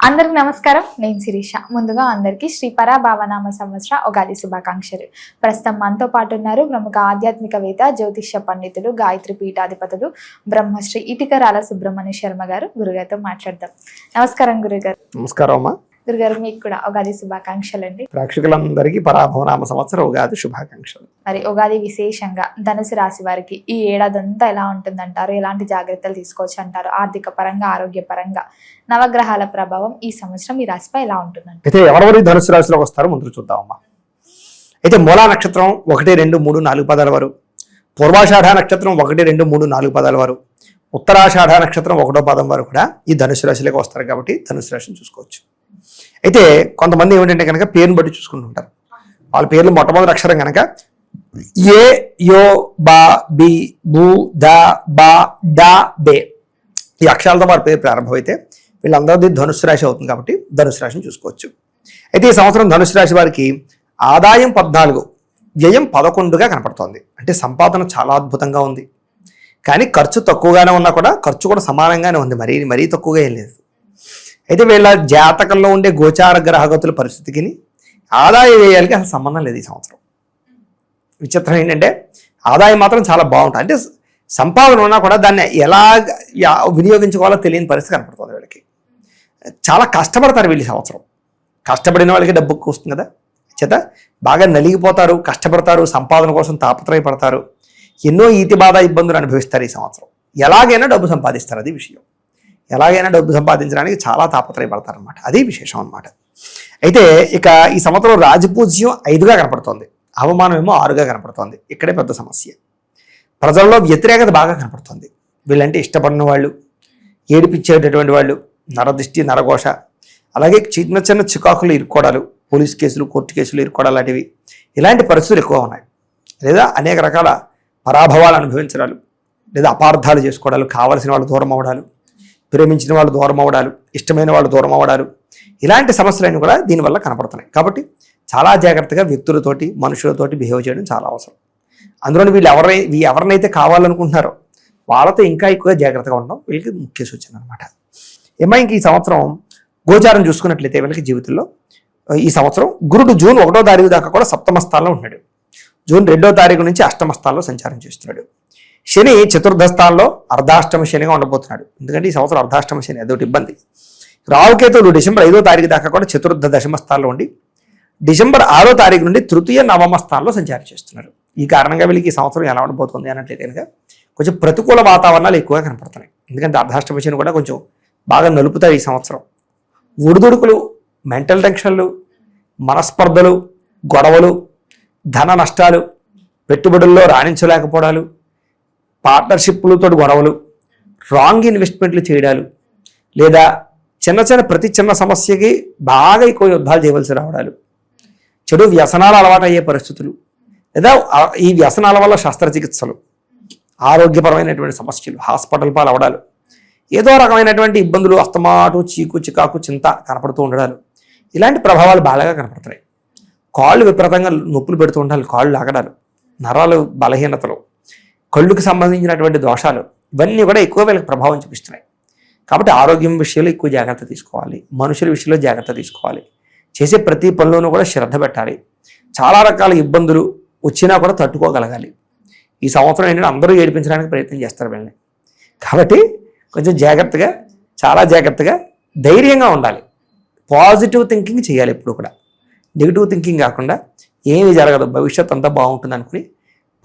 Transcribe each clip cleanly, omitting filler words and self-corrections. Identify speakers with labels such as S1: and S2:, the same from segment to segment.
S1: అందరికి నమస్కారం. నేను శిరీష. ముందుగా అందరికీ శ్రీ పరాభావనామ సంవత్సర ఉగాది శుభాకాంక్షలు. ప్రస్తుతం మనతో పాటు ఉన్నారు ప్రముఖ ఆధ్యాత్మికవేత్త, జ్యోతిష్య పండితులు, గాయత్రి పీఠాధిపతులు బ్రహ్మశ్రీ ఇటికరాల సుబ్రహ్మణ్య శర్మ గారు. గురుగారితో మాట్లాడదాం. నమస్కారం గురుగారు.
S2: నమస్కారం అమ్మా.
S1: గురుగారు, మీకు కూడా ఉగాది శుభాకాంక్షలు అండి.
S2: ప్రేక్షకులందరికీ పరాభవనామ సంవత్సర ఉగాది శుభాకాంక్షలు.
S1: మరి ఉగాది విశేషంగా ధనుసు రాశి వారికి ఈ ఏడాదంతా ఎలా ఉంటుందంటారు? ఎలాంటి జాగ్రత్తలు తీసుకోవచ్చు అంటారు? ఆర్థిక పరంగా, ఆరోగ్య పరంగా నవగ్రహాల ప్రభావం ఈ సంవత్సరం ఈ రాశిపై ఎలా ఉంటుందంట?
S2: అయితే ఎవరెవరి ధనుసు రాశిలోకి వస్తారో ముందు చూద్దామమ్మా. అయితే మూలా నక్షత్రం 1, 2, 3, 4 పదాల వారు, పూర్వాషాఢ నక్షత్రం 1, 2, 3, 4 పదాల వారు, ఉత్తరాషాఢ నక్షత్రం 1వ పదం వారు కూడా ఈ ధనుసు రాశిలోకి వస్తారు. కాబట్టి ధనుసు రాశిని చూసుకోవచ్చు. అయితే కొంతమంది ఏమిటంటే కనుక పేరుని బట్టి చూసుకుంటుంటారు. వాళ్ళ పేర్లు మొట్టమొదటి అక్షరం కనుక ఏ, యో, బా, బి, బు, ద, బా, డా, బే ఈ అక్షరాలతో వారి పేరు ప్రారంభమైతే వీళ్ళందరిది ధనుసు రాశి అవుతుంది. కాబట్టి ధనుసు రాశిని చూసుకోవచ్చు. అయితే ఈ సంవత్సరం ధనుసు రాశి వారికి ఆదాయం 14, వ్యయం 11గా కనపడుతోంది. అంటే సంపాదన చాలా అద్భుతంగా ఉంది. కానీ ఖర్చు తక్కువగానే ఉన్నా కూడా ఖర్చు కూడా సమానంగానే ఉంది. మరీ తక్కువగా ఏం లేదు. అయితే వీళ్ళ జాతకంలో ఉండే గోచార గ్రహగతుల పరిస్థితికి ఆదాయ వ్యయాలకి అసలు సంబంధం లేదు ఈ సంవత్సరం. విచిత్రం ఏంటంటే ఆదాయం మాత్రం చాలా బాగుంటుంది. అంటే సంపాదన ఉన్నా కూడా దాన్ని ఎలా వినియోగించుకోవాలో తెలియని పరిస్థితి కనపడుతుంది వీళ్ళకి. చాలా కష్టపడతారు వీళ్ళు ఈ సంవత్సరం. కష్టపడిన వాళ్ళకి డబ్బు వస్తుంది కదా, చేత బాగా నలిగిపోతారు, కష్టపడతారు, సంపాదన కోసం తాపత్రయపడతారు, ఎన్నో ఈతి బాధ ఇబ్బందులు అనుభవిస్తారు ఈ సంవత్సరం. ఎలాగైనా డబ్బు సంపాదిస్తారు, అది విషయం. ఎలాగైనా డబ్బు సంపాదించడానికి చాలా తాపత్రయపడతారనమాట, అది విశేషం అనమాట. అయితే ఇక ఈ సంవత్సరం రాజపూజ్యం 5గా కనపడుతోంది, అవమానం ఏమో 6గా కనపడుతోంది. ఇక్కడే పెద్ద సమస్య. ప్రజల్లో వ్యతిరేకత బాగా కనపడుతుంది. వీళ్ళంటే ఇష్టపడిన వాళ్ళు, ఏడిపించేటటువంటి వాళ్ళు, నరదృష్టి, నరఘోష, అలాగే చిన్న చిన్న చికాకులు ఇరుక్కోవడాలు, పోలీస్ కేసులు, కోర్టు కేసులు ఇరుక్కోవడాలు లాంటివి, ఇలాంటి పరిస్థితులు ఎక్కువ ఉన్నాయి. లేదా అనేక రకాల పరాభవాలు అనుభవించడాలు, లేదా అపార్థాలు చేసుకోవడాలు, కావలసిన వాళ్ళు దూరం అవ్వడాలు, ప్రేమించిన వాళ్ళు దూరం అవ్వడాలు, ఇష్టమైన వాళ్ళు దూరం అవ్వడాలు, ఇలాంటి సమస్యలన్నీ కూడా దీనివల్ల కనపడుతున్నాయి. కాబట్టి చాలా జాగ్రత్తగా వ్యక్తులతోటి, మనుషులతోటి బిహేవ్ చేయడం చాలా అవసరం. అందులో వీళ్ళు ఎవరినైతే కావాలనుకుంటున్నారో వాళ్ళతో ఇంకా ఎక్కువగా జాగ్రత్తగా ఉండడం వీళ్ళకి ముఖ్య సూచన అనమాట. ఇంక ఈ సంవత్సరం గోచారం చూసుకున్నట్లయితే వీళ్ళకి జీవితంలో ఈ సంవత్సరం గురుడు జూన్ 1వ తారీఖు దాకా కూడా సప్తమ స్థానంలో ఉన్నాడు. జూన్ 2వ తారీఖు నుంచి అష్టమ స్థానంలో సంచారం చేస్తున్నాడు. శని చతుర్థ స్థానంలో అర్ధాష్టమ శనిగా ఉండబోతున్నాడు. ఎందుకంటే ఈ సంవత్సరం అర్ధాష్టమ శని అదొకటి ఇబ్బంది. రావుకేతువులు డిసెంబర్ 5వ తారీఖు దాకా కూడా చతుర్థ దశమ స్థానంలో ఉండి డిసెంబర్ 6వ తారీఖు నుండి తృతీయ నవమ స్థానంలో సంచారం చేస్తున్నారు. ఈ కారణంగా వీళ్ళకి ఈ సంవత్సరం ఎలా ఉండబోతుంది అన్నట్లయితే కనుక కొంచెం ప్రతికూల వాతావరణాలు ఎక్కువగా కనపడుతున్నాయి. ఎందుకంటే అర్ధాష్టమ శని కూడా కొంచెం బాగా నలుపుతాయి ఈ సంవత్సరం. ఒడిదుడుకులు, మెంటల్ టెన్షన్లు, మనస్పర్ధలు, గొడవలు, ధన నష్టాలు, పెట్టుబడుల్లో రాణించలేకపోవడాలు, పార్ట్నర్షిప్లతో గొడవలు, రాంగ్ ఇన్వెస్ట్మెంట్లు చేయడాలు, లేదా ప్రతి చిన్న సమస్యకి బాగా ఎక్కువ యుద్ధాలు చేయవలసి రావడాలు, చెడు వ్యసనాలు అలవాటయ్యే పరిస్థితులు, లేదా ఈ వ్యసనాల వల్ల శస్త్రచికిత్సలు, ఆరోగ్యపరమైనటువంటి సమస్యలు, హాస్పిటల్ పాలు అవడాలు, ఏదో రకమైనటువంటి ఇబ్బందులు, అస్తమాటు చీకు చికాకు చింత కనపడుతూ ఉండడాలు, ఇలాంటి ప్రభావాలు బాగా కనపడుతున్నాయి. కాళ్ళు విపరీతంగా నొప్పులు పెడుతూ ఉండాలి, కాళ్ళు లాగడాలు, నరాలు బలహీనతలు, కళ్ళుకి సంబంధించినటువంటి దోషాలు, ఇవన్నీ కూడా ఎక్కువ వీళ్ళకి ప్రభావం చూపిస్తున్నాయి. కాబట్టి ఆరోగ్యం విషయంలో ఎక్కువ జాగ్రత్త తీసుకోవాలి, మనుషుల విషయంలో జాగ్రత్త తీసుకోవాలి, చేసే ప్రతి పనిలోనూ కూడా శ్రద్ధ పెట్టాలి. చాలా రకాల ఇబ్బందులు వచ్చినా కూడా తట్టుకోగలగాలి. ఈ సంవత్సరం ఏంటంటే అందరూ ఏడిపించడానికి ప్రయత్నం చేస్తారు వీళ్ళని. కాబట్టి కొంచెం జాగ్రత్తగా, చాలా జాగ్రత్తగా, ధైర్యంగా ఉండాలి. పాజిటివ్ థింకింగ్ చేయాలి ఎప్పుడు కూడా. నెగిటివ్ థింకింగ్ కాకుండా ఏమీ జరగదు, భవిష్యత్ అంతా బాగుంటుంది అనుకుని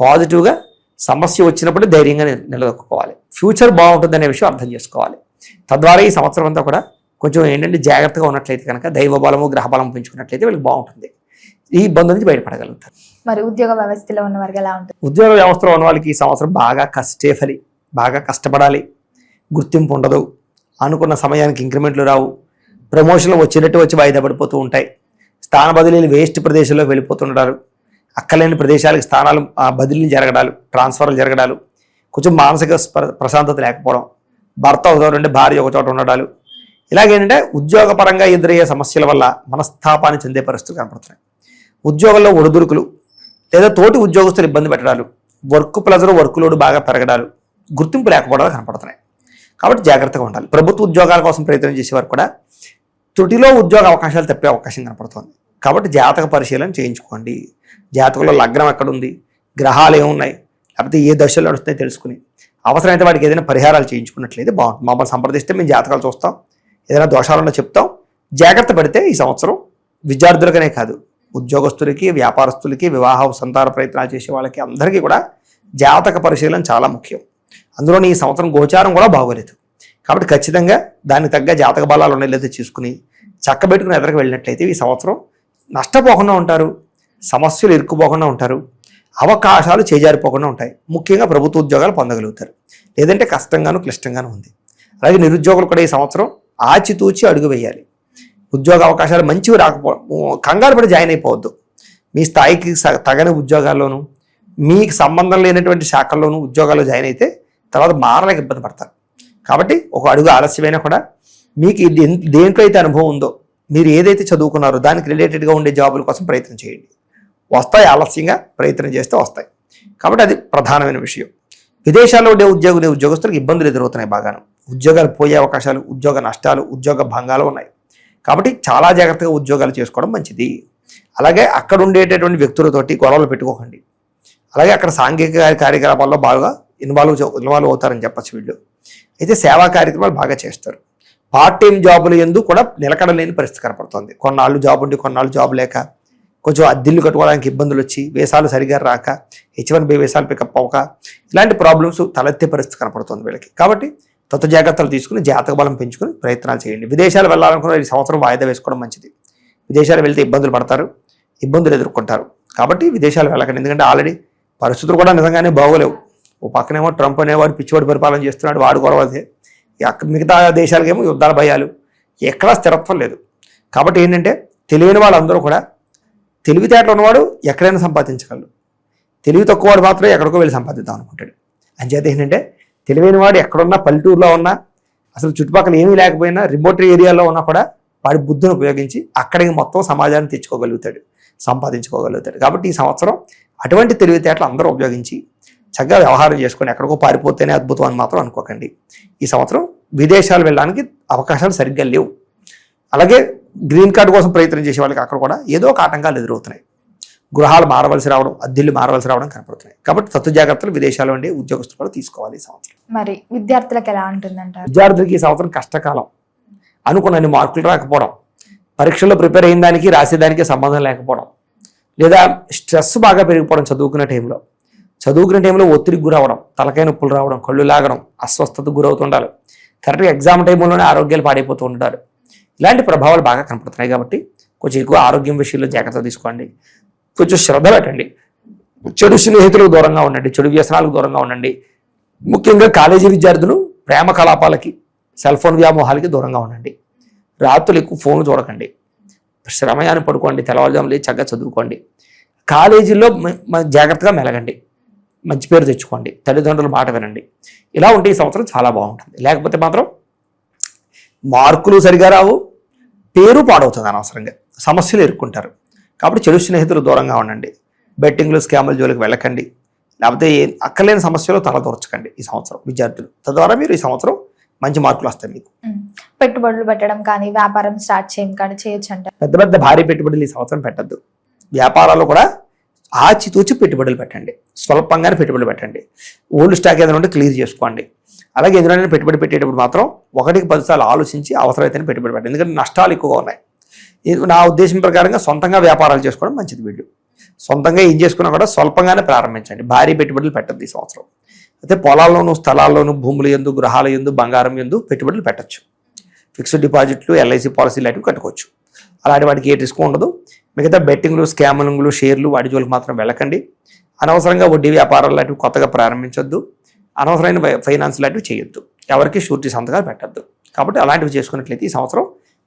S2: పాజిటివ్గా సమస్య వచ్చినప్పుడు ధైర్యంగా నిలదొక్కుకోవాలి. ఫ్యూచర్ బాగుంటుంది అనే విషయం అర్థం చేసుకోవాలి. తద్వారా ఈ సంవత్సరం అంతా కూడా కొంచెం ఏంటంటే జాగ్రత్తగా ఉన్నట్లయితే కనుక దైవ బలము, గ్రహ బలం పెంచుకున్నట్లయితే వీళ్ళకి బాగుంటుంది. ఈ ఇబ్బంది నుంచి బయటపడగలుగుతారు.
S1: మరి ఉద్యోగ వ్యవస్థలో ఉన్న వారికి ఎలా ఉంటుంది?
S2: ఉద్యోగ వ్యవస్థలో ఉన్న వాళ్ళకి ఈ సంవత్సరం బాగా బాగా కష్టపడాలి. గుర్తింపు ఉండదు, అనుకున్న సమయానికి ఇంక్రిమెంట్లు రావు, ప్రమోషన్లు వచ్చినట్టు వచ్చి వాయిదా పడిపోతూ ఉంటాయి, స్థాన బదిలీలు వేస్ట్ ప్రదేశంలో వెళ్ళిపోతుండడాలు, అక్కలేని ప్రదేశాలకు స్థానాలు బదిలీలు జరగడాలు, ట్రాన్స్ఫర్లు జరగడాలు, కొంచెం మానసిక ప్రశాంతత లేకపోవడం, భర్త ఒక చోట ఉంటే భార్య ఒక చోట ఉండడాలు, ఇలాగేంటంటే ఉద్యోగపరంగా ఎదురయ్యే సమస్యల వల్ల మనస్తాపాన్ని చెందే పరిస్థితులు కనపడుతున్నాయి. ఉద్యోగంలో ఒడిదుడుకులు లేదా తోటి ఉద్యోగస్తులు ఇబ్బంది పెట్టడాలు, వర్క్ ప్రెజర్, వర్క్ లోడ్ బాగా పెరగడాలు, గుర్తింపు లేకపోవడాలు కనపడుతున్నాయి. కాబట్టి జాగ్రత్తగా ఉండాలి. ప్రభుత్వ ఉద్యోగాల కోసం ప్రయత్నం చేసేవారు కూడా త్రుటిలో ఉద్యోగ అవకాశాలు తప్పే అవకాశం కనపడుతుంది. కాబట్టి జాతక పరిశీలన చేయించుకోండి. జాతకంలో లగ్నం ఎక్కడుంది, గ్రహాలు ఏమున్నాయి, లేకపోతే ఏ దశలు నడుస్తున్నాయి తెలుసుకుని అవసరమైతే వాటికి ఏదైనా పరిహారాలు చేయించుకున్నట్లయితే బాగుంటుంది. మమ్మల్ని సంప్రదిస్తే మేము జాతకాలు చూస్తాం, ఏదైనా దోషాలున్నా చెప్తాం. జాగ్రత్త పడితే ఈ సంవత్సరం విద్యార్థులకనే కాదు, ఉద్యోగస్తులకి, వ్యాపారస్తులకి, వివాహ సంతాన ప్రయత్నాలు చేసే వాళ్ళకి అందరికీ కూడా జాతక పరిశీలన చాలా ముఖ్యం. అందులోని ఈ సంవత్సరం గోచారం కూడా బాగోలేదు. కాబట్టి ఖచ్చితంగా దానికి తగ్గ జాతక బలాలు ఉన్నాయి లేదా చూసుకుని చక్కబెట్టుకుని ఎదరికి వెళ్ళినట్లయితే ఈ సంవత్సరం నష్టపోకుండా ఉంటారు, సమస్యలు ఇరుక్కుపోకుండా ఉంటారు, అవకాశాలు చేజారిపోకుండా ఉంటాయి. ముఖ్యంగా ప్రభుత్వ ఉద్యోగాలు పొందగలుగుతారు. లేదంటే కష్టంగాను క్లిష్టంగాను ఉంది. అలాగే నిరుద్యోగులు కూడా ఈ సంవత్సరం ఆచితూచి అడుగు వేయాలి. ఉద్యోగ అవకాశాలు మంచివి కంగారు పడి జాయిన్ అయిపోవద్దు. మీ స్థాయికి తగని ఉద్యోగాల్లోనూ, మీకు సంబంధం లేనటువంటి శాఖల్లోనూ ఉద్యోగాల్లో జాయిన్ అయితే తర్వాత మారలేక ఇబ్బంది పడతారు. కాబట్టి ఒక అడుగు ఆలస్యమైనా కూడా మీకు దేంట్లో అయితే అనుభవం ఉందో, మీరు ఏదైతే చదువుకున్నారో దానికి రిలేటెడ్గా ఉండే జాబుల కోసం ప్రయత్నం చేయండి. వస్తాయి, ఆలస్యంగా ప్రయత్నం చేస్తే వస్తాయి. కాబట్టి అది ప్రధానమైన విషయం. విదేశాల్లో ఉండే ఉద్యోగస్తులకు ఇబ్బందులు ఎదురవుతున్నాయి బాగాను. ఉద్యోగాలు పోయే అవకాశాలు, ఉద్యోగ నష్టాలు, ఉద్యోగ భంగాలు ఉన్నాయి. కాబట్టి చాలా జాగ్రత్తగా ఉద్యోగాలు చేసుకోవడం మంచిది. అలాగే అక్కడ ఉండేటటువంటి వ్యక్తులతోటి గొడవలు పెట్టుకోకండి. అలాగే అక్కడ సాంఘిక కార్యక్రమాల్లో బాగా ఇన్వాల్వ్ అవుతారని చెప్పచ్చు వీళ్ళు. అయితే సేవా కార్యక్రమాలు బాగా చేస్తారు. పార్ట్ టైం జాబులు ఎందు కూడా నిలకడలేని పరిస్థితి కనపడుతుంది. కొన్నాళ్ళు జాబ్ ఉండి కొన్నాళ్ళు జాబ్ లేక, కొంచెం అద్దెలు కట్టుకోవడానికి ఇబ్బందులు వచ్చి, వేసాలు సరిగా రాక, H1B వేసాలు పికప్ అవ్వక, ఇలాంటి ప్రాబ్లమ్స్ తలెత్తే పరిస్థితి కనపడుతుంది వీళ్ళకి. కాబట్టి కొత్త జాగ్రత్తలు తీసుకుని జాతక బలం పెంచుకుని ప్రయత్నాలు చేయండి. విదేశాలు వెళ్ళాలనుకున్న ఈ సంవత్సరం వాయిదా వేసుకోవడం మంచిది. విదేశాలు వెళ్తే ఇబ్బందులు పడతారు, ఇబ్బందులు ఎదుర్కొంటారు. కాబట్టి విదేశాలు వెళ్ళకండి. ఎందుకంటే ఆల్రెడీ పరిస్థితులు కూడా నిజంగానే బాగోలేవు. ఓ పక్కనేమో ట్రంప్ అనేవాడు పిచ్చివాడు పరిపాలన చేస్తున్నాడు, వాడు గొడవదే. మిగతా దేశాలకేమో యుద్ధాల భయాలు, ఎక్కడా స్థిరత్వం లేదు. కాబట్టి ఏంటంటే తెలియని వాళ్ళందరూ కూడా తెలివితేటలు ఉన్నవాడు ఎక్కడైనా సంపాదించగలరు, తెలివి తక్కువ వాడు మాత్రమే ఎక్కడికో వెళ్ళి సంపాదిద్దాం అనుకుంటాడు. అంచేత ఏంటంటే తెలివైన వాడు ఎక్కడున్నా, పల్లెటూరులో ఉన్నా, అసలు చుట్టుపక్కల ఏమీ లేకపోయినా, రిమోట్ ఏరియాలో ఉన్నా కూడా వాడి బుద్ధిని ఉపయోగించి అక్కడికి మొత్తం సమాజాన్ని తెచ్చుకోగలుగుతాడు, సంపాదించుకోగలుగుతాడు. కాబట్టి ఈ సంవత్సరం అటువంటి తెలివితేటలు అందరూ ఉపయోగించి చక్కగా వ్యవహారం చేసుకొని ఎక్కడికో పారిపోతేనే అద్భుతం అని మాత్రం అనుకోకండి. ఈ సంవత్సరం విదేశాలు వెళ్ళడానికి అవకాశాలు సరిగ్గా లేవు. అలాగే గ్రీన్ కార్డు కోసం ప్రయత్నం చేసే వాళ్ళకి అక్కడ కూడా ఏదో ఒక ఆటంకాలు ఎదురవుతున్నాయి. గృహాలు మారవలసి రావడం, అద్దెలు మారవలసి రావడం కనపడుతున్నాయి. కాబట్టి తత్తు జాగ్రత్తలు విదేశాల్లో ఉండే ఉద్యోగస్తులు కూడా తీసుకోవాలి ఈ సంవత్సరం.
S1: మరి విద్యార్థులకు ఎలా ఉంటుందంటారు?
S2: విద్యార్థులకి ఈ సంవత్సరం కష్టకాలం. అనుకున్నన్ని మార్కులు రాకపోవడం, పరీక్షల్లో ప్రిపేర్ అయిన దానికి రాసేదానికి సంబంధం లేకపోవడం, లేదా స్ట్రెస్ బాగా పెరిగిపోవడం, చదువుకునే టైంలో ఒత్తిడికి గురవడం, తలకాయ నొప్పులు రావడం, కళ్ళు లాగడం, అస్వస్థతకు గురవుతుండాలి. కరెక్ట్గా ఎగ్జామ్ టైంలోనే ఆరోగ్యాలు పాడైపోతూ ఉంటారు. ఇలాంటి ప్రభావాలు బాగా కనపడుతున్నాయి. కాబట్టి కొంచెం ఎక్కువ ఆరోగ్యం విషయంలో జాగ్రత్త తీసుకోండి. కొంచెం శ్రద్ధ పెట్టండి. చెడు స్నేహితులకు దూరంగా ఉండండి, చెడు వ్యసనాలకు దూరంగా ఉండండి. ముఖ్యంగా కాలేజీ విద్యార్థులు ప్రేమ కలాపాలకి, సెల్ ఫోన్ వ్యామోహాలకి దూరంగా ఉండండి. రాత్రులు ఎక్కువ ఫోన్ చూడకండి. శ్రమయాన్ని పడుకోండి, తెల్లవారుజాములు చక్కగా చదువుకోండి. కాలేజీలో జాగ్రత్తగా మెలగండి, మంచి పేరు తెచ్చుకోండి, తల్లిదండ్రుల మాట వినండి. ఇలా ఉంటే ఈ సంవత్సరం చాలా బాగుంటుంది. లేకపోతే మాత్రం మార్కులు సరిగా రావు, పేరు పాడవుతుంది, అనవసరంగా సమస్యలు ఎదుర్కొంటారు. కాబట్టి చెడు స్నేహితులు దూరంగా ఉండండి. బెట్టింగ్లు, స్కాముల జోలికి వెళ్ళకండి. లేకపోతే అక్కర్లేని సమస్యలు తలదూర్చకండి ఈ సంవత్సరం విద్యార్థులు. తద్వారా మీరు ఈ సంవత్సరం మంచి మార్కులు వస్తాయి మీకు.
S1: పెట్టుబడులు పెట్టడం కానీ, వ్యాపారం స్టార్ట్ చేయడం కానీ చేయొచ్చు అంటారు.
S2: పెద్ద పెద్ద భారీ పెట్టుబడులు ఈ సంవత్సరం పెట్టద్దు. వ్యాపారాల్లో కూడా ఆచితూచి పెట్టుబడులు పెట్టండి, స్వల్పంగానే పెట్టుబడులు పెట్టండి. ఓల్డ్ స్టాక్ ఏదైనా ఉంటే క్లియర్ చేసుకోండి. అలాగే ఎందుకంటే పెట్టుబడి పెట్టేటప్పుడు మాత్రం 1-10 సార్లు ఆలోచించి అవసరమైతేనే పెట్టుబడి పెట్టండి. ఎందుకంటే నష్టాలు ఎక్కువగా ఉన్నాయి. నా ఉద్దేశం ప్రకారంగా సొంతంగా వ్యాపారాలు చేసుకోవడం మంచిది. వీళ్ళు సొంతంగా ఏం చేసుకున్నా కూడా స్వల్పంగానే ప్రారంభించండి, భారీ పెట్టుబడులు పెట్టద్దు ఈ సంవత్సరం. అయితే పొలాల్లోనూ, స్థలాల్లోనూ, భూముల యందు, గృహాల యందు, బంగారం యందు పెట్టుబడులు పెట్టచ్చు. ఫిక్స్డ్ డిపాజిట్లు, LIC పాలసీలు లాంటివి కట్టుకోవచ్చు. అలాంటి వాటికి ఏ రిస్క్ ఉండదు. మిగతా బెట్టింగ్లు, స్కామింగ్లు, షేర్లు వాటి జోలికి మాత్రం వెళ్ళకండి. అనవసరంగా వడ్డీ వ్యాపారాలు లాంటివి కొత్తగా ప్రారంభించొద్దు. అనవసరమైన ఫైనాన్స్ లాంటివి చేయొద్దు. ఎవరికి షూరిటీ సంతకాలు పెట్టద్దు. కాబట్టి అలాంటివి చేసుకున్నట్లయితే ఈ సంవత్సరం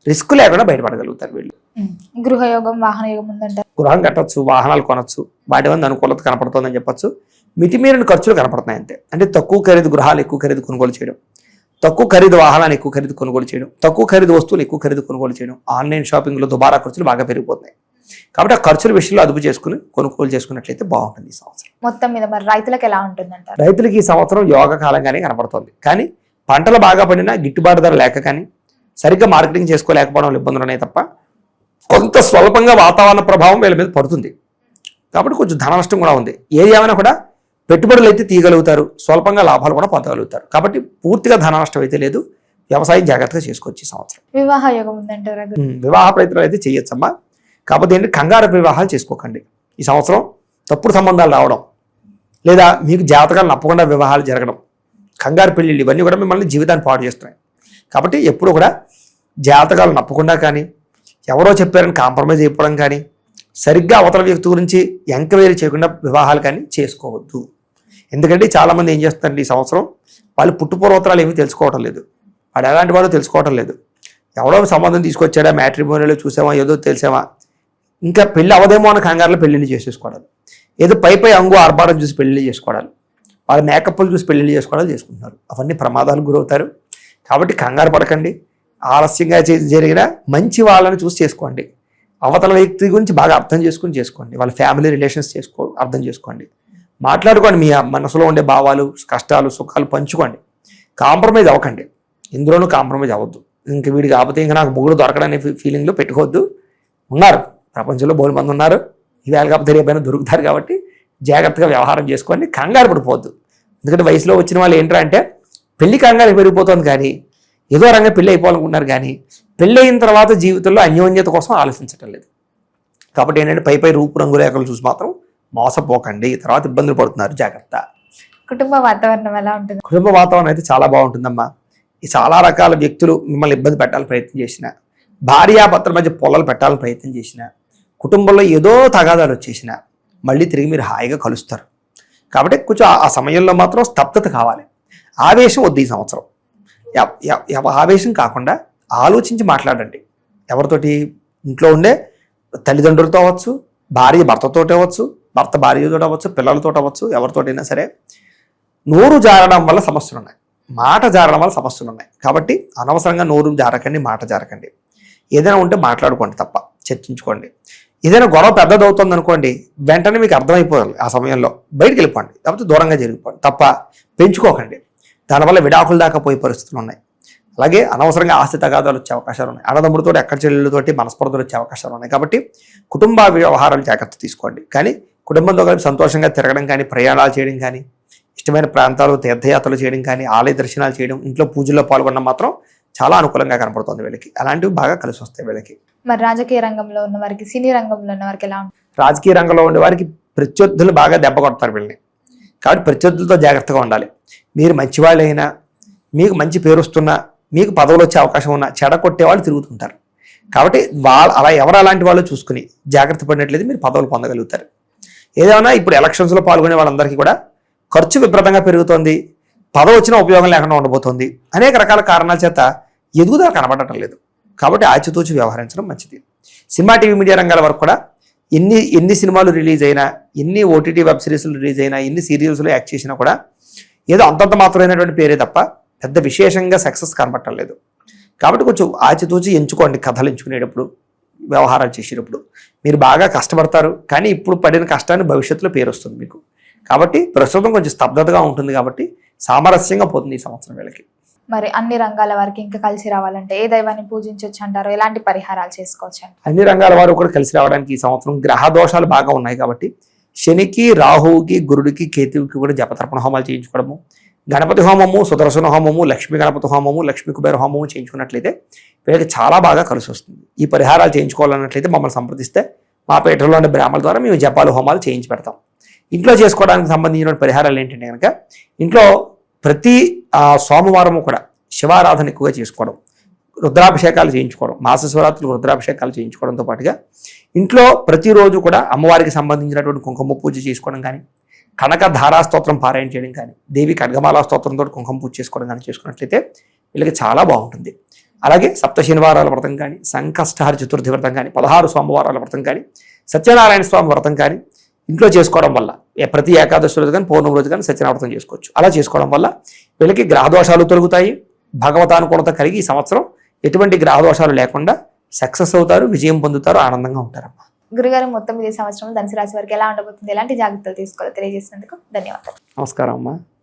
S2: రిస్క్ లేకుండా బయటపడగలుగుతారు వీళ్ళు.
S1: గృహయోగం, వాహన యోగం ఉందంటారు.
S2: గృహం కట్టచ్చు, వాహనాలు కొనొచ్చు, వాటి వల్ల అనుకూలత కనపడుతుందని చెప్పొచ్చు. మితిమీరిన ఖర్చులు కనపడుతున్నాయి అంతే. అంటే తక్కువ ఖరీదు గృహాలు ఎక్కువ ఖరీదు కొనుగోలు చేయడం, తక్కువ ఖరీదు వాహనాలు ఎక్కువ ఖరీదు కొనుగోలు చేయడం, తక్కువ ఖరీదు వస్తువులు ఎక్కువ ఖరీదు కొనుగోలు చేయడం, ఆన్లైన్ షాపింగ్లో దుబారా ఖర్చులు బాగా పెరిగిపోతున్నాయి. కాబట్టి ఆ ఖర్చుల విషయంలో అదుపు చేసుకుని కొనుగోలు చేసుకున్నట్లయితే బాగుంటుంది ఈ సంవత్సరం.
S1: మొత్తం మీద మరి రైతులకు ఎలా ఉంటుందంటారు?
S2: రైతులకి ఈ సంవత్సరం యోగ కాలంగానే కనపడుతుంది. కానీ పంటలు బాగా పడినా గిట్టుబాటు ధర లేక కానీ, సరిగ్గా మార్కెటింగ్ చేసుకోలేకపోవడం వల్ల ఇబ్బందులు ఉన్నాయి తప్ప కొంత స్వల్పంగా వాతావరణ ప్రభావం వీళ్ళ మీద పడుతుంది. కాబట్టి కొంచెం ధన నష్టం కూడా ఉంది. ఏది ఏమైనా కూడా పెట్టుబడులు అయితే తీయగలుగుతారు, స్వల్పంగా లాభాలు కూడా పొందగలుగుతారు. కాబట్టి పూర్తిగా ధన నష్టం అయితే లేదు. వ్యవసాయం జాగ్రత్తగా చేసుకోవచ్చు ఈ సంవత్సరం.
S1: వివాహ యోగం ఉందంటారా?
S2: వివాహ ప్రయత్నాలు అయితే చేయొచ్చమ్మా. కాకపోతే ఏంటి, కంగారు వివాహాలు చేసుకోకండి. ఈ సంవత్సరం తప్పుడు సంబంధాలు రావడం, లేదా మీకు జాతకాలు నప్పకుండా వివాహాలు జరగడం, కంగారు పెళ్ళిళ్ళు, ఇవన్నీ కూడా మిమ్మల్ని జీవితాన్ని పాడు చేస్తున్నాయి. కాబట్టి ఎప్పుడు కూడా జాతకాలు నప్పకుండా కానీ, ఎవరో చెప్పారని కాంప్రమైజ్ అయిపోవడం కానీ, సరిగ్గా అవతల వ్యక్తి గురించి ఎంక్వైరీ చేయకుండా వివాహాలు కానీ చేసుకోవద్దు. ఎందుకంటే చాలామంది ఏం చేస్తారంటే ఈ సంవత్సరం వాళ్ళు పుట్టుపూర్వోత్తరాలు ఏమీ తెలుసుకోవటం లేదు, వాడు ఎలాంటి వాడో తెలుసుకోవటం లేదు. ఎవడో సంబంధం తీసుకొచ్చాడా, మ్యాట్రిమోనియలో చూసామా, ఏదో తెలిసామా, ఇంకా పెళ్ళి అవదేమో అన్న కంగారులో పెళ్ళిళ్ళు చేసేసుకోవడాలు, ఏదో పై అంగు ఆర్భాటం చూసి పెళ్ళిళ్ళు చేసుకోవడాలు, వాళ్ళ మేకప్లు చూసి పెళ్ళిళ్ళు చేసుకోవడాలు చేసుకుంటున్నారు. అవన్నీ ప్రమాదాలకు గురవుతారు. కాబట్టి కంగారు పడకండి. ఆలస్యంగా జరిగిన మంచి వాళ్ళని చూసి చేసుకోండి. అవతల వ్యక్తి గురించి బాగా అర్థం చేసుకోండి. వాళ్ళ ఫ్యామిలీ రిలేషన్స్ అర్థం చేసుకోండి. మాట్లాడుకోండి. మీ మనసులో ఉండే భావాలు, కష్టాలు, సుఖాలు పంచుకోండి. కాంప్రమైజ్ అవ్వకండి. ఇందులోనూ కాంప్రమైజ్ అవ్వద్దు. ఇంక వీడికి కాకపోతే ఇంకా నాకు మొగుడు దొరకడనే ఫీలింగ్లో పెట్టుకోవద్దు. ఉన్నారు, ప్రపంచంలో బోలు మంది ఉన్నారు. ఇవాళ కాకపోతే రేపైనా దొరుకుతారు. కాబట్టి జాగ్రత్తగా వ్యవహారం చేసుకోండి. కంగారు పడిపోవద్దు. ఎందుకంటే వయసులో వచ్చిన వాళ్ళు ఏంట్రా అంటే పెళ్లి కంగారు పెరిగిపోతుంది, కానీ ఏదో రంగా పెళ్ళి అయిపోవాలనుకుంటున్నారు, కానీ పెళ్ళి అయిన తర్వాత జీవితంలో అన్యోన్యత కోసం ఆలోచించటం లేదు. కాబట్టి ఏంటంటే పై రూపు రంగు రేఖలు చూసి మాత్రం మోసపోకండి, తర్వాత ఇబ్బందులు పడుతున్నారు. జాగ్రత్త.
S1: కుటుంబ వాతావరణం ఎలా ఉంటుంది?
S2: కుటుంబ వాతావరణం అయితే చాలా బాగుంటుందమ్మా. ఈ చాలా రకాల వ్యక్తులు మిమ్మల్ని ఇబ్బంది పెట్టాలని ప్రయత్నం చేసిన, భార్యాభర్తల మధ్య పొలాలు పెట్టాలని ప్రయత్నం చేసిన, కుటుంబంలో ఏదో తగాదాలు వచ్చేసిన మళ్ళీ తిరిగి మీరు హాయిగా కలుస్తారు. కాబట్టి కొంచెం ఆ సమయంలో మాత్రం స్తబ్దత కావాలి. ఆవేశం వద్దు ఈ సంవత్సరం. ఆవేశం కాకుండా ఆలోచించి మాట్లాడండి. ఎవరితోటి? ఇంట్లో ఉండే తల్లిదండ్రులతో అవ్వచ్చు, భార్య భర్తతో అవ్వచ్చు, భర్త భార్యతో అవ్వచ్చు, పిల్లలతో అవ్వచ్చు, ఎవరితోటైనా సరే. నోరు జారడం వల్ల సమస్యలు ఉన్నాయి, మాట జారడం వల్ల సమస్యలు ఉన్నాయి. కాబట్టి అనవసరంగా నోరు జారకండి, మాట జారకండి. ఏదైనా ఉంటే మాట్లాడుకోండి, తప్ప చర్చించుకోండి. ఏదైనా గొడవ పెద్దదవుతుంది అనుకోండి, వెంటనే మీకు అర్థమైపోవాలి. ఆ సమయంలో బయటికి వెళ్ళిపోండి, లేకపోతే దూరంగా జరిగిపోండి, తప్ప పెంచుకోకండి. దానివల్ల విడాకుల దాకా పోయే పరిస్థితులు ఉన్నాయి. అలాగే అనవసరంగా ఆస్తి తగాదాలు వచ్చే అవకాశాలు ఉన్నాయి. అన్నదమ్ముడితో ఎక్కడ చెల్లెళ్ళతోటి మనస్పర్ధలు వచ్చే అవకాశాలు ఉన్నాయి. కాబట్టి కుటుంబ వ్యవహారాలు జాగ్రత్త తీసుకోండి. కానీ కుటుంబంతో కలిపి సంతోషంగా తిరగడం కానీ, ప్రయాణాలు చేయడం కానీ, ఇష్టమైన ప్రాంతాలు తీర్థయాత్రలు చేయడం కానీ, ఆలయ దర్శనాలు చేయడం, ఇంట్లో పూజల్లో పాల్గొనడం మాత్రం చాలా అనుకూలంగా కనపడుతుంది వీళ్ళకి. అలాంటివి బాగా కలిసి వస్తాయి వీళ్ళకి.
S1: మరి రాజకీయ రంగంలో ఉన్న వారికి, సినీ రంగంలో ఉన్న వారికి ఎలా ఉంటుంది?
S2: రాజకీయ రంగంలో ఉండే వారికి ప్రత్యర్థులు బాగా దెబ్బ కొడతారు వీళ్ళని. కాబట్టి ప్రత్యర్థులతో జాగ్రత్తగా ఉండాలి. మీరు మంచివాళ్ళైనా, మీకు మంచి పేరు వస్తున్నా, మీకు పదవులు వచ్చే అవకాశం ఉన్నా చెడగొట్టే వాళ్ళు తిరుగుతుంటారు. కాబట్టి అలా ఎవరు అలాంటి వాళ్ళు చూసుకుని జాగ్రత్త పడినట్లయితే మీరు పదవులు పొందగలుగుతారు. ఏదైనా ఇప్పుడు ఎలక్షన్స్లో పాల్గొనే వాళ్ళందరికీ కూడా ఖర్చు విపరీతంగా పెరుగుతోంది, పదవి వచ్చిన ఉపయోగం లేకుండా ఉండబోతోంది. అనేక రకాల కారణాల చేత ఎదుగుదల కనబడటం లేదు. కాబట్టి ఆచితూచి వ్యవహరించడం మంచిది. సినిమా, టీవీ, మీడియా రంగాల వరకు కూడా ఎన్ని సినిమాలు రిలీజ్ అయినా, ఎన్ని ఓటీటీ వెబ్ సిరీస్లు రిలీజ్ అయినా, ఎన్ని సీరియల్స్లో యాక్ట్ చేసినా కూడా ఏదో అంతంత మాత్రమైనటువంటి పేరే తప్ప పెద్ద విశేషంగా సక్సెస్ కనబడటం లేదు. కాబట్టి కొంచెం ఆచితూచి ఎంచుకోండి. కథలు ఎంచుకునేటప్పుడు, వ్యవహారాలు చేసేటప్పుడు మీరు బాగా కష్టపడతారు, కానీ ఇప్పుడు పడిన కష్టాన్ని భవిష్యత్తులో పేరు వస్తుంది మీకు. కాబట్టి ప్రస్తుతం కొంచెం స్తబ్దతగా ఉంటుంది. కాబట్టి సామరస్యంగా పోతుంది ఈ సంవత్సరం వీళ్ళకి.
S1: మరి అన్ని రంగాల వారికి ఇంకా కలిసి రావాలంటే ఏ దైవాన్ని పూజించవచ్చు అంటారు? ఎలాంటి పరిహారాలు చేసుకోవచ్చు అంటారు?
S2: అన్ని రంగాల వారు కూడా కలిసి రావడానికి ఈ సంవత్సరం గ్రహ దోషాలు బాగా ఉన్నాయి. కాబట్టి శనికి, రాహువుకి, గురుడికి, కేతువుకి కూడా జపతర్పణ హోమాలు చేయించుకోవడము, గణపతి హోమము, సుదర్శన హోమము, లక్ష్మీ గణపతి హోమము, లక్ష్మీ కుబేర హోమము చేయించుకున్నట్లయితే వీళ్ళకి చాలా బాగా కలిసి వస్తుంది. ఈ పరిహారాలు చేయించుకోవాలన్నట్లయితే మమ్మల్ని సంప్రదిస్తే మా పేటలో ఉండే బ్రాహ్మణుల ద్వారా మేము జపాలు, హోమాలు చేయించి పెడతాం. ఇంట్లో చేసుకోవడానికి సంబంధించిన పరిహారాలు ఏంటంటే కనుక, ఇంట్లో ప్రతి సోమవారము కూడా శివారాధన ఎక్కువగా చేసుకోవడం, రుద్రాభిషేకాలు చేయించుకోవడం, మాస శివరాత్రులు రుద్రాభిషేకాలు చేయించుకోవడంతో పాటుగా ఇంట్లో ప్రతిరోజు కూడా అమ్మవారికి సంబంధించినటువంటి కుంకుమ పూజ చేసుకోవడం కానీ, కనక ధారాస్తోత్రం పారాయణ చేయడం కానీ, దేవి ఖడ్గమాలా స్తోత్రంతో కుంకుమ పూజ చేసుకోవడం కానీ చేసుకున్నట్లయితే వీళ్ళకి చాలా బాగుంటుంది. అలాగే సప్త శనివారాల వ్రతం కానీ, సంకష్టహర చతుర్థి వ్రతం కానీ, 16 సోమవారాల వ్రతం కానీ, సత్యనారాయణ స్వామి వ్రతం కానీ ఇంట్లో చేసుకోవడం వల్ల, ప్రతి ఏకాదశి రోజు కానీ, పౌర్ణమి రోజు కానీ సత్యనారాయణ వ్రతం చేసుకోవచ్చు. అలా చేసుకోవడం వల్ల వీళ్ళకి గ్రహదోషాలు తొలగుతాయి. భగవతానుకూలత కలిగి ఈ సంవత్సరం ఎటువంటి గ్రహదోషాలు లేకుండా సక్సెస్ అవుతారు, విజయం పొందుతారు, ఆనందంగా ఉంటారమ్మా.
S1: గురుగారు, మొత్తం ఈ సంవత్సరం ధనుసు రాశి వారికి ఎలా ఉండబోతుంది, ఎలాంటి జాగ్రత్తలు తీసుకోవాలో తెలియజేసినందుకు ధన్యవాదాలు.
S2: నమస్కారం అమ్మా.